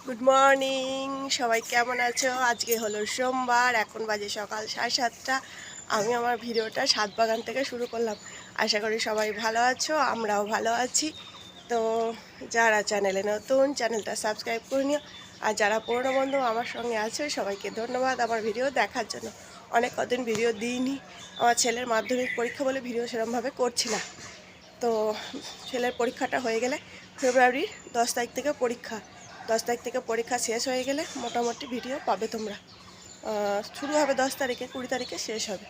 Good morning সবাই, কেমন আছো? আজকে হলো সোমবার, এখন বাজে সকাল 7:30। আমি আমার ভিডিওটা ছাদ বাগান থেকে শুরু করলাম। আশা করি সবাই ভালো আছো, আমরাও ভালো আছি। তো যারা চ্যানেলে নতুন, চ্যানেলটা সাবস্ক্রাইব করে নিও। আর যারা পুরনো বন্ধু আমার সঙ্গে আছে, সবাইকে ধন্যবাদ আমার ভিডিও দেখার জন্য। অনেক কদিন ভিডিও দিইনি, আমার ছেলের মাধ্যমিক পরীক্ষা বলে ভিডিও সেরকমভাবে করছি না। তো ছেলের পরীক্ষাটা হয়ে গেলে, ফেব্রুয়ারির 10 তারিখ থেকে পরীক্ষা, 10 তারিখ থেকে পরীক্ষা শেষ হয়ে গেলে মোটামুটি ভিডিও পাবে তোমরা। শুরু হবে 10 তারিখে, 20 তারিখে শেষ হবে।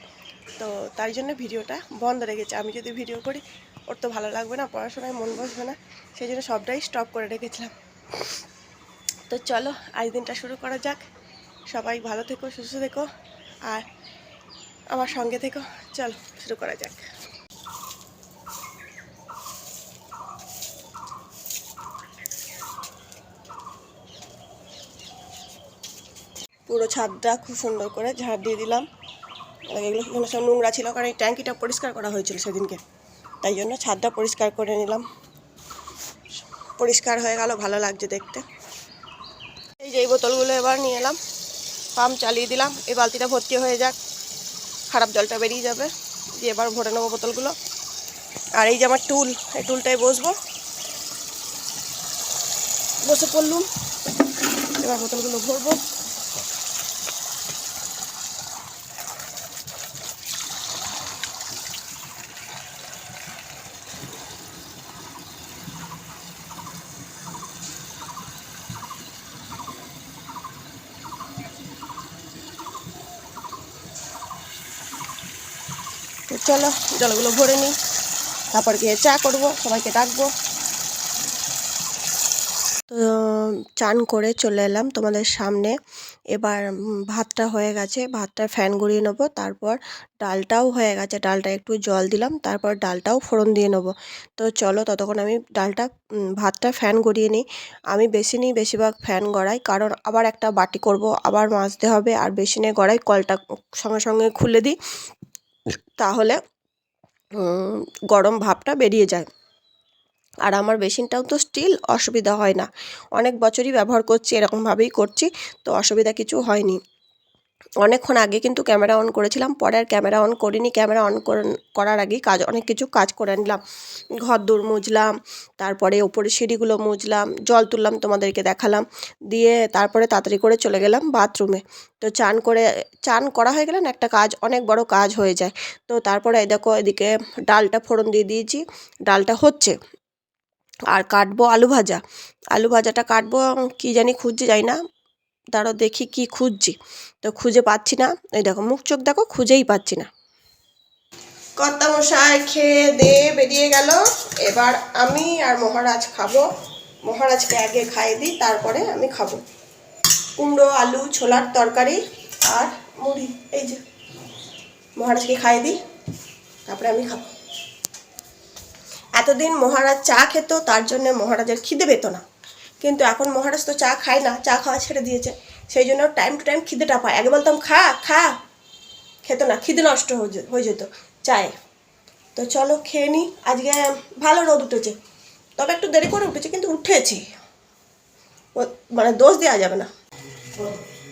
তো তাই জন্য ভিডিওটা বন্ধ রেখেছে। আমি যদি ভিডিও করি ওর তো ভালো লাগবে না, পড়াশোনায় মন বসবে না, সেই জন্য সবটাই স্টপ করে রেখেছিলাম। তো চলো আজ দিনটা শুরু করা যাক। সবাই ভালো থেকো, সুস্থ থেকো, আর আমার সঙ্গে থেকো। চলো শুরু করা যাক। পুরো ছাদটা খুব সুন্দর করে ঝাড় দিয়ে দিলাম। এগুলো সব নোংরা ছিল, কারণ এই ট্যাঙ্কিটা পরিষ্কার করা হয়েছিল সেদিনকে, তাই জন্য ছাদটা পরিষ্কার করে নিলাম। পরিষ্কার হয়ে গেল, ভালো লাগছে দেখতে। এই যে এই বোতলগুলো এবার নিয়ে এলাম, পাম্প চালিয়ে দিলাম। এই বালতিটা ভর্তি হয়ে যাক, খারাপ জলটা বেরিয়ে যাবে, দিয়ে এবার ভরে নেবো বোতলগুলো। আর এই যে আমার টুল, এই টুলটায় বসবো, বসে পড়লুম। এবার বোতলগুলো ভরবো। তো চলো জলগুলো ভরে নিই, তারপর গিয়ে চা করবো, সবাইকে ডাকবো। তো চান করে চলে এলাম তোমাদের সামনে। এবার ভাতটা হয়ে গেছে, ভাতটা ফ্যান গড়িয়ে নেবো। তারপর ডালটাও হয়ে গেছে, ডালটা একটু জল দিলাম, তারপর ডালটাও ফোড়ন দিয়ে নেবো। তো চলো ততক্ষণ আমি ভাতটা ফ্যান গড়িয়ে নিই। আমি বেসিনেই বেশিরভাগ ফ্যান গড়াই, কারণ আবার একটা বাটি করব, আবার মাজতে হবে। আর বেসিনে গড়াই, কলটা সঙ্গে সঙ্গে খুলে দিই, তাহলে গরম ভাবটা বেরিয়ে যায়। আর আমার বেসিনটাও তো স্টিল, অসুবিধা হয় না। অনেক বছরই ব্যবহার করছি, এরকমভাবেই করছি, তো অসুবিধা কিছু হয়নি। অনেকক্ষণ আগে কিন্তু ক্যামেরা অন করেছিলাম, পরে আর ক্যামেরা অন করিনি। ক্যামেরা অন করার আগেই অনেক কিছু কাজ করে নিলাম। ঘর দূর মুছলাম, তারপরে ওপরে সিঁড়িগুলো মুছলাম, জল তুললাম, তোমাদেরকে দেখালাম। দিয়ে তারপরে তাড়াতাড়ি করে চলে গেলাম বাথরুমে। তো চান করা হয়ে গেলে না, একটা কাজ, অনেক বড় কাজ হয়ে যায়। তো তারপরে দেখো এদিকে ডালটা ফোড়ন দিয়ে দিয়েছি, ডালটা হচ্ছে। আর কাটবো আলু ভাজা, আলু ভাজাটা কাটবো, কী জানি খুঁজছি, যাই না, দাঁড়াও দেখি কি খুঁজছি। তো খুঁজে পাচ্ছি না, এই দেখো মুখ চোখ দেখো, খুঁজেই পাচ্ছি না। কর্তামশাই খেয়ে দিয়ে বেরিয়ে গেল, এবার আমি আর মহারাজ খাবো। মহারাজকে আগে খাইয়ে দিই, তারপরে আমি খাবো। কুমড়ো আলু ছোলার তরকারি আর মুড়ি, এই যে মহারাজকে খাইয়ে দিই, তারপরে আমি খাবো। এতদিন মহারাজ চা খেত, তার জন্য মহারাজের খিদে পেত না। কিন্তু এখন মহারাজ তো চা খায় না, চা খাওয়া ছেড়ে দিয়েছে, সেই জন্য টাইম টু টাইম খিদেটা পায়। আগে বলতাম খা খা, খেত না, খিদে নষ্ট হয়ে যেত চায়ে। তো চলো খেয়ে নিই। আজকে ভালো রোদ উঠেছে, তবে একটু দেরি করে উঠেছে, কিন্তু উঠেছি, মানে দোষ দেওয়া যাবে না।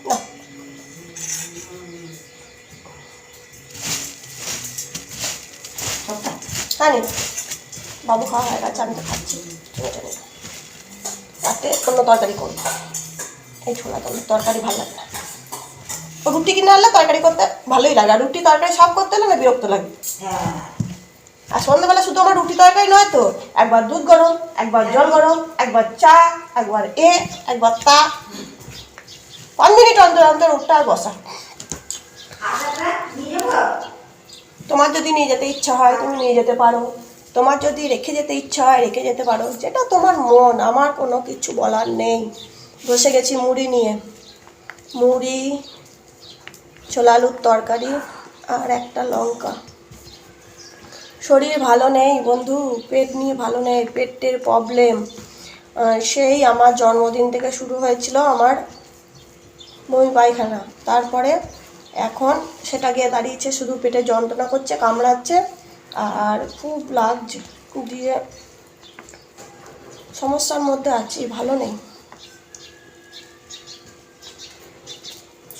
না, জানি বাবু খাওয়া হয়ে গেছে, আমি তো খাচ্ছি। রাতে অন্য তরকারি করবো, এই ছোলা তরকারি ভালো লাগে না। রুটি কিনে আনলে তরকারি করতে ভালোই লাগে, আর রুটি তরকারি সব করতে হলে না বিরক্ত লাগে। আর সন্ধ্যাবেলা শুধু আমার রুটি তরকারি নয় তো, একবার দুধ গরম, একবার জল গরম, একবার চা, একবার একবার তা, 5 মিনিট অন্তর অন্তর উঠটা আর বসা। তোমার যদি নিয়ে যেতে ইচ্ছা হয় তুমি নিয়ে যেতে পারো, তোমার যদি রেখে যেতে ইচ্ছা হয় রেখে যেতে পারো, যেটা তোমার মন, আমার কোনো কিছু বলার নেই। বসে গেছি মুড়ি নিয়ে, মুড়ি, ছোলা আলুর তরকারি আর একটা লঙ্কা। শরীর ভালো নেই বন্ধু, পেট নিয়ে ভালো নেই, পেটের প্রবলেম। সেই আমার জন্মদিন থেকে শুরু হয়েছিল আমার বমি পায়খানা, তারপরে এখন সেটা গিয়ে দাঁড়িয়েছে, শুধু পেটে যন্ত্রণা করছে, কামড়াচ্ছে, আর খুব লাগছে, দিয়ে সমস্যার মধ্যে আছি, ভালো নেই।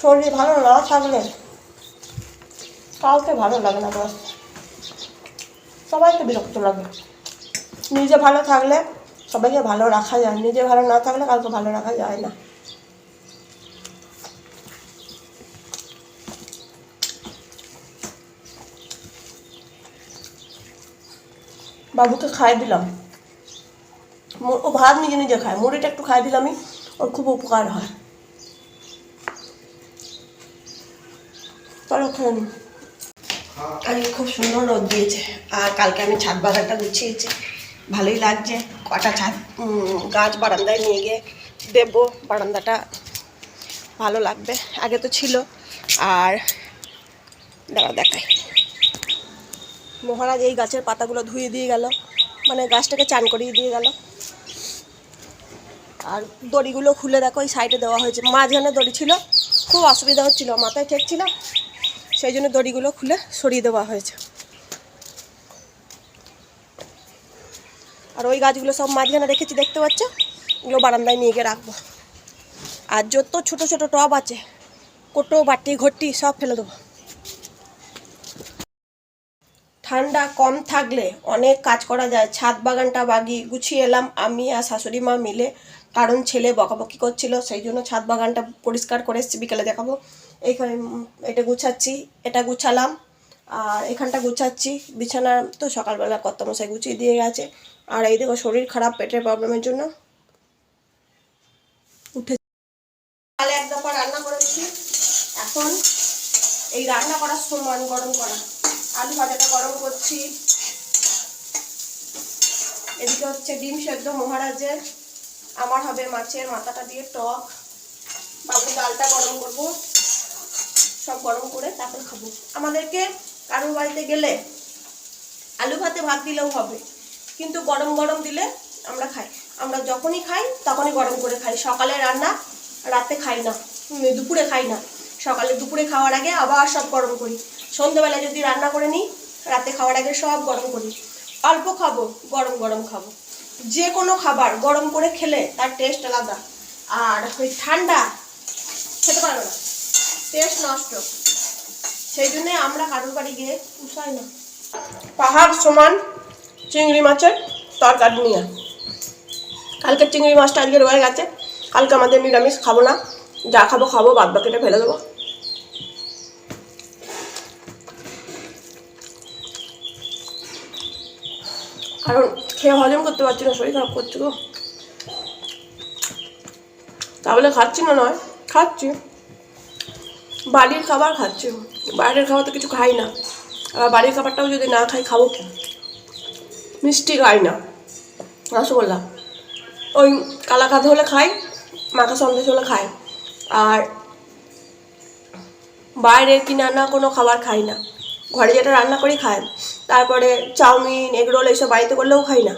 শরীর ভালো না থাকলে কাউকে ভালো লাগে না বস, সবাইকে বিরক্ত লাগে। নিজে ভালো থাকলে সবাইকে ভালো রাখা যায়, নিজে ভালো না থাকলে কাউকে ভালো রাখা যায় না। বাবুকে খাইয়ে দিলাম, ও ভাত নিজে নিজে খায়, মুড়িটা একটু খাইয়ে দিলামই, ওর খুব উপকার হয়। চলো খেয়ে নি। আজকে খুব সুন্দর রোদ দিয়েছে, আর কালকে আমি ছাদ বাগানটা গুছিয়েছি, ভালোই লাগছে। কটা ছাদ গাছ বারান্দায় নিয়ে গিয়ে দেবো, বারান্দাটা ভালো লাগবে। আগে তো ছিল। আর দেখাই, মহারাজ এই গাছের পাতাগুলো ধুয়ে দিয়ে গেল, মানে গাছটাকে চান করিয়ে দিয়ে গেল। আর দড়িগুলো খুলে দেখো, ওই সাইডে দেওয়া হয়েছে, মাঝখানে দড়ি ছিল, খুব অসুবিধা হচ্ছিল, মাথায় ঠেকছিল, সেই জন্য দড়িগুলো খুলে সরিয়ে দেওয়া হয়েছে। আর ওই গাছগুলো সব মাঝখানে রেখেছি, দেখতে পাচ্ছ, ওগুলো বারান্দায় নিয়ে গিয়ে রাখবো। আর যত ছোট ছোট টব আছে, কোটো বাটি ঘটি সব ফেলে দেবো। ঠান্ডা কম থাকলে অনেক কাজ করা যায়। ছাদ বাগানটা গুছিয়ে এলাম আমি আর শাশুড়ি মা মিলে, কারণ ছেলে বকাবকি করছিল, সেই জন্য ছাদ বাগানটা পরিষ্কার করে এসেছি, বিকেলে দেখাবো। এইখানে এটা গুছাচ্ছি, এটা গুছালাম, আর এখানটা গুছাচ্ছি। বিছানা তো সকালবেলা কর্তামশাই গুছিয়ে দিয়ে গেছে। আর এই দেখো, শরীর খারাপ, পেটের প্রবলেমের জন্য উঠে কালে এক দফা রান্না করেছি। এখন এই রান্না করার সময় গরম করা আলু ভাজাটা গরম করছি। এদিকে হচ্ছে ডিম সেদ্ধ মহারাজের, আমার হবে মাছের মাথাটা দিয়ে টক, বাবু ডালটা গরম করব, সব গরম করে তারপর খাবো। আমাদেরকে কারোর বাড়িতে গেলে আলু ভাতে ভাত দিলেও হবে, কিন্তু গরম গরম দিলে আমরা খাই। আমরা যখনই খাই তখনই গরম করে খাই। সকালে রান্না রাতে খাই না, দুপুরে খাই না, সকালে দুপুরে খাওয়ার আগে আবার সব গরম করি। সন্ধ্যেবেলায় যদি রান্না করে নিই, রাতে খাওয়ার আগে সব গরম করি। অল্প খাবো, গরম গরম খাবো। যে কোনো খাবার গরম করে খেলে তার টেস্ট আলাদা, আর ওই ঠান্ডা খেতে পারবে না, টেস্ট নষ্ট। সেই জন্যে আমরা কারোর বাড়ি গিয়ে উঠাই না। পাহাড় সমান চিংড়ি মাছের তরকারি নিয়ে, কালকে চিংড়ি মাছটা আজকে রয়ে গেছে, কালকে আমাদের নিরামিষ খাবো না, যা খাবো খাবো, বাদ বাকিটা ফেলে দেবো। কারণ খেয়ে হজম করতে পারছি না, শরীর খারাপ করছে গো। তাহলে খাচ্ছি না নয়, খাচ্ছি, বাড়ির খাবার খাচ্ছি, বাইরের খাবার তো কিছু খাই না। আর বাড়ির খাবারটাও যদি না খাই, খাবো কি? মিষ্টি খাই না, রসগোল্লা, ওই কালাকাঁদ হলে খাই, মাখা সন্দেশ হলে খাই, আর বাইরের কিনে আনা কোনো খাবার খাই না। ঘরে যেটা রান্না করি খাই। তারপরে চাউমিন, এগরোল এইসব বাড়িতে করলেও খাই না।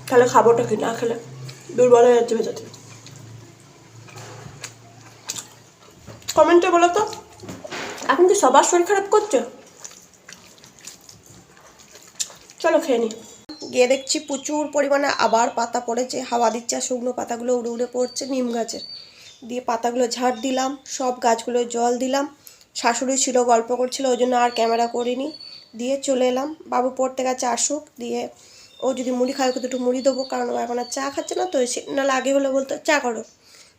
তাহলে খাবোটা কি? না খেলে দুর্বল হয়ে যাচ্ছে ভেতর থেকে। কমেন্টে বলো তো, এখন কি সবার শরীর খারাপ করছে? চলো খেয়ে নি। গিয়ে দেখছি প্রচুর পরিমাণে আবার পাতা পড়েছে, হাওয়া দিচ্ছে, শুকনো পাতাগুলো উড়ে উড়ে পড়ছে নিম গাছের। দিয়ে পাতাগুলো ঝাড় দিলাম, সব গাছগুলো জল দিলাম। শাশুড়ি ছিল, গল্প করছিল, ওই জন্য আর ক্যামেরা করিনি, দিয়ে চলে এলাম। বাবু পড়তে গেছে, আসুক, দিয়ে ও যদি মুড়ি খায় ওকে দুটো মুড়ি দেবো, কারণ ও এখন আর চা খাচ্ছে না তো, নাহলে আগে হলে বলতো চা করো,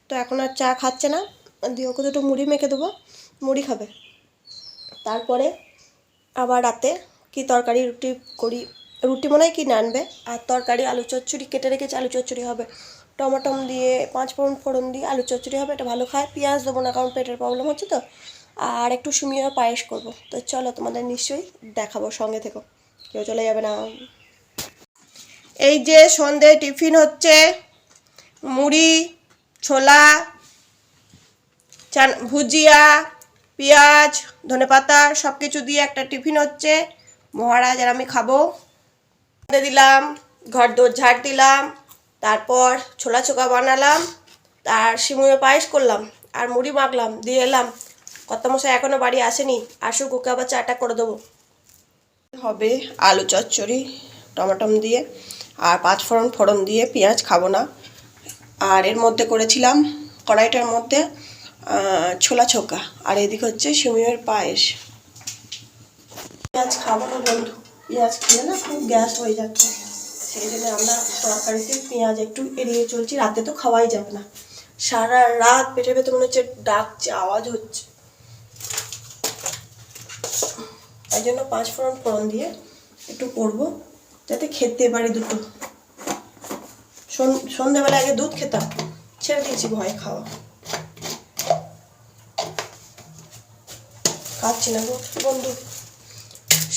তো এখন আর চা খাচ্ছে না, দিয়ে ওকে দুটো মুড়ি মেখে দেবো, মুড়ি খাবে। তারপরে আবার রাতে কি তরকারি রুটি করি, রুটি মনে হয় কি আনবে, আর তরকারি আলু চচ্চড়ি কেটে রেখেছি, আলু চচ্চড়ি হবে, টমাটম দিয়ে 5 ফোড়ন দিয়ে আলু চচ্চড়ি হবে, এটা ভালো খায়। পেঁয়াজ দেবো না, কারণ পেটের প্রবলেম হচ্ছে তো। আর একটু সিমিয়ে পায়েস করবো। তো চলো, তোমাদের নিশ্চয়ই দেখাবো, সঙ্গে থেকো, কেউ চলে যাবে না। এই যে সন্ধে টিফিন হচ্ছে, মুড়ি, ছোলা, ভুজিয়া, পেঁয়াজ, ধনেপাতা সব কিছু দিয়ে একটা টিফিন হচ্ছে। মহারাজ আর আমি খাবো। দিলাম, ঘর দোর ঝাড় দিলাম, তারপর ছোলা চোখা বানালাম, তার সিমুয়ে পায়েস করলাম, আর মুড়ি মাখলাম, দিয়ে এলাম। কর্তামশাই এখনও বাড়ি আসেনি, আসুক, ওকে আবার চাটা করে দেবো। হবে আলু চচ্চড়ি টমাটম দিয়ে, আর 5 ফোড়ন দিয়ে পেঁয়াজ খাবো না। আর এর মধ্যে করেছিলাম কড়াইটার মধ্যে ছোলা ছোকা, আর এদিকে হচ্ছে সিমইয়ের পায়েস। পেঁয়াজ খাবো না বন্ধু, পেঁয়াজ খেলে না খুব গ্যাস হয়ে যাচ্ছে, সেই জন্য আমরা তরকারিতে পেঁয়াজ একটু এড়িয়ে চলছি। রাতে তো খাওয়াই যাবে না, সারা রাত পেটের ভেতর মনে হচ্ছে ডাকছে, আওয়াজ হচ্ছে। তাই জন্য 5 ফোড়ন দিয়ে একটু করবো যাতে খেতে পারি দুটো। সন্ধ্যাবেলা আগে দুধ খেতাম, ছেড়ে দিয়েছি ভয় খাওয়া, খাচ্ছি না গো বন্ধু।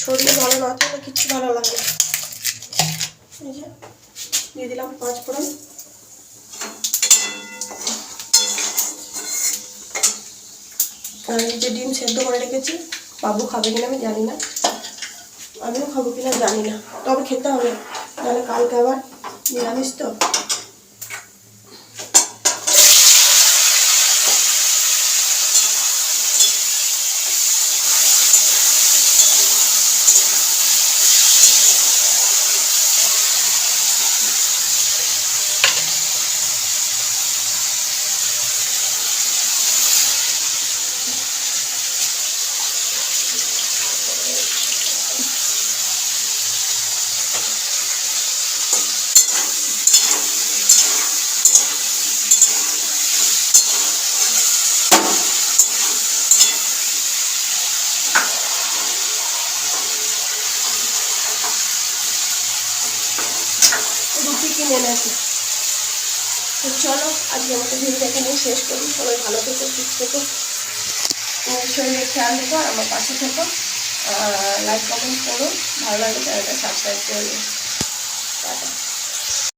শরীর ভালো না থাকলে কিছু ভালো লাগে না। এই যে দিয়ে দিলাম 5 ফোড়ন। আর এই যে ডিম সেদ্ধ করে রেখেছি, বাবু খাবে কিনা আমি জানি না, আমিও খাবো কিনা জানি না, তবে খেতে হবে, তাহলে কালকে আবার নিরামিষ তো। রুটি কিনে এনেছি। তো চলো আজকে আমাকে ভিডিওটা এখানে শেষ করি। সবাই ভালো থেকো, সুস্থ থেকো, শরীরের খেয়াল রেখো, আর আমার পাশে থেকো। লাইক কমেন্ট করো, ভালো লাগলে চ্যানেলটা সাবস্ক্রাইব করে দিও। টাটা।